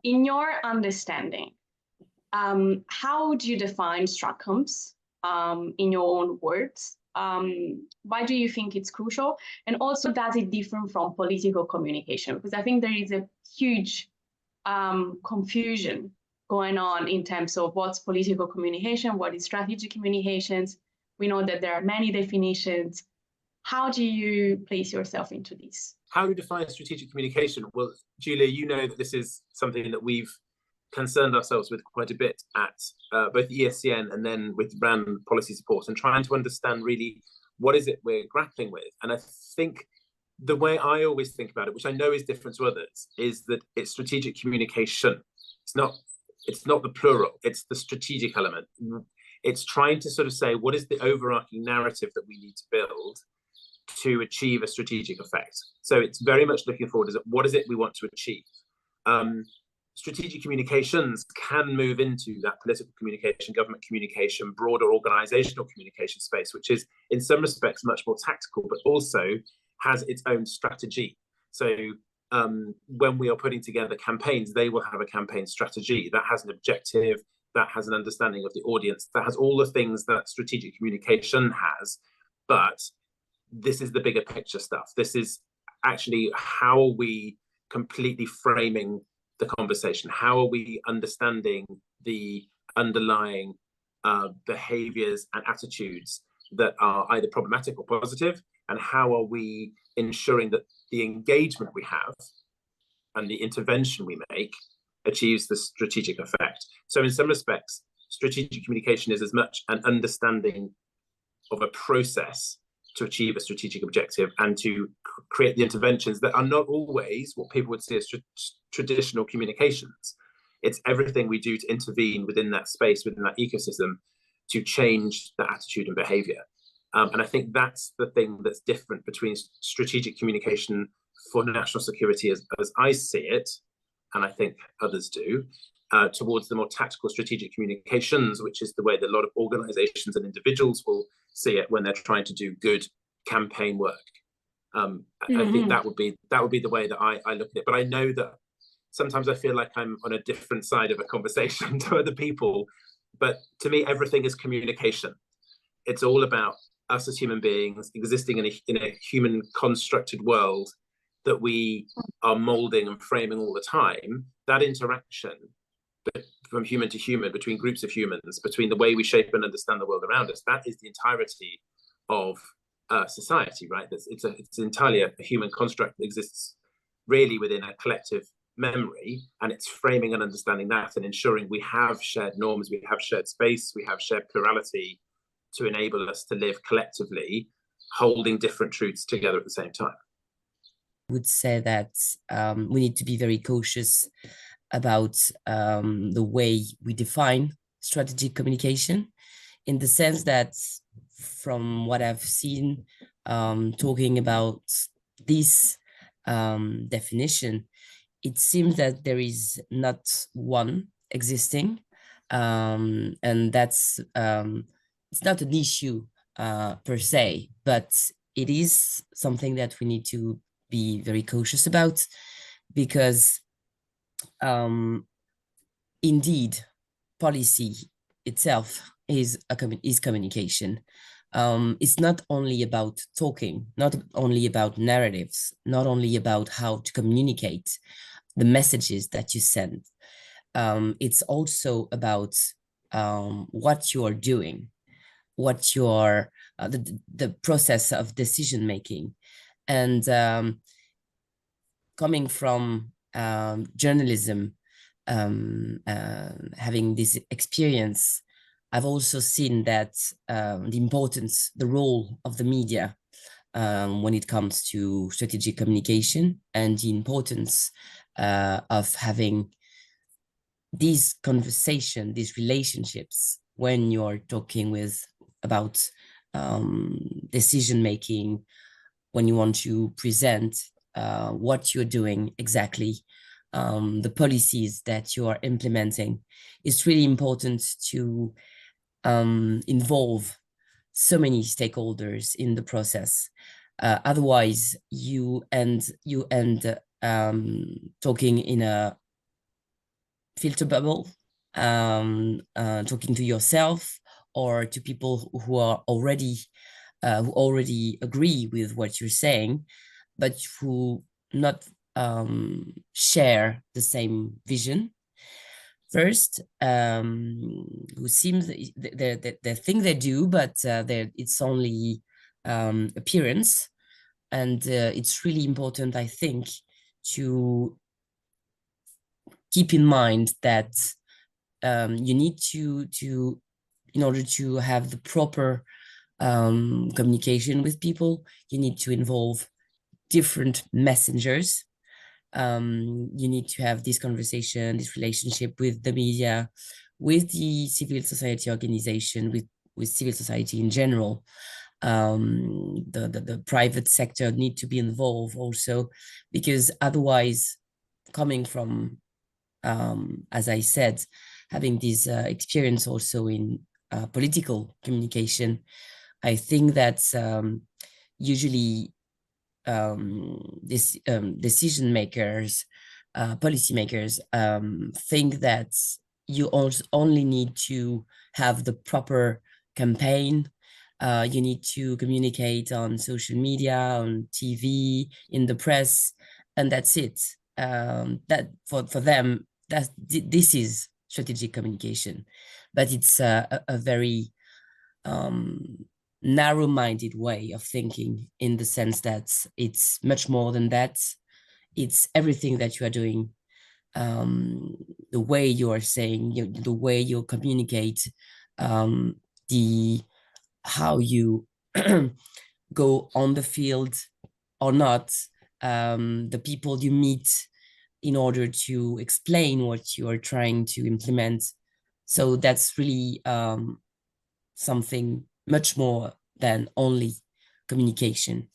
in your understanding, how would you define StratComms in your own words? Why do you think it's crucial? And also, does it differ from political communication? Because I think there is a huge confusion going on in terms of what's political communication, what is strategic communications. We know that there are many definitions. How do you place yourself into this? How do you define strategic communication? Well, Julia, you know that this is something that we've concerned ourselves with quite a bit at both ESCN and then with brand policy support, and trying to understand really what is it we're grappling with. And I think the way I always think about it, which I know is different to others, is that it's strategic communication. It's not the plural, it's the strategic element. It's trying to sort of say, what is the overarching narrative that we need to build to achieve a strategic effect? So it's very much looking forward as what is it we want to achieve. Strategic communications can move into that political communication, government communication, broader organizational communication space, which is in some respects much more tactical, but also has its own strategy. So when we are putting together campaigns, they will have a campaign strategy that has an objective, that has an understanding of the audience, that has all the things that strategic communication has. But this is the bigger picture stuff. This is actually how are we completely framing the conversation? How are we understanding the underlying behaviors and attitudes that are either problematic or positive? And how are we ensuring that the engagement we have and the intervention we make achieves the strategic effect? So in some respects, strategic communication is as much an understanding of a process to achieve a strategic objective and to create the interventions that are not always what people would see as traditional communications. It's everything we do to intervene within that space, within that ecosystem, to change the attitude and behavior. And I think that's the thing that's different between strategic communication for national security as I see it, and I think others do, towards the more tactical strategic communications, which is the way that a lot of organizations and individuals will see it when they're trying to do good campaign work. I think that would be the way that I look at it. But I know that sometimes I feel like I'm on a different side of a conversation to other people. But to me, everything is communication. It's all about us as human beings existing in a human constructed world that we are molding and framing all the time. That interaction from human to human, between groups of humans, between the way we shape and understand the world around us, that is the entirety of society, right? It's entirely a human construct that exists really within a collective memory, and it's framing and understanding that and ensuring we have shared norms, we have shared space, we have shared plurality to enable us to live collectively, holding different truths together at the same time. I would say that we need to be very cautious about the way we define strategic communication, in the sense that from what I've seen talking about this definition, it seems that there is not one existing, and that's it's not an issue per se, but it is something that we need to be very cautious about, because indeed policy itself is communication. It's not only about talking, not only about narratives, not only about how to communicate the messages that you send. It's also about what you are doing, what your the process of decision making. And coming from journalism, having this experience, I've also seen that the role of the media when it comes to strategic communication, and the importance of having these conversations, these relationships, when you're talking about decision making, when you want to present what you're doing exactly, the policies that you are implementing. It's really important to involve so many stakeholders in the process. Otherwise, you end talking in a filter bubble, talking to yourself or to people who are already who already agree with what you're saying, but who not share the same vision. First, who seems they think they do, but it's only appearance, and it's really important, I think, to keep in mind that you need to in order to have the proper communication with people, you need to involve different messengers. You need to have this conversation, this relationship with the media, with the civil society organization, with civil society in general. The private sector need to be involved also, because otherwise, coming from, as I said, having this experience also in political communication, I think that usually this decision makers, policy makers think that you also only need to have the proper campaign. You need to communicate on social media, on TV, in the press, and that's it. That for them, this is strategic communication, but it's a very narrow-minded way of thinking, in the sense that it's much more than that. It's everything that you are doing, the way you are saying, the way you communicate, the how you go on the field or not, the people you meet in order to explain what you are trying to implement. So that's really something much more than only communication.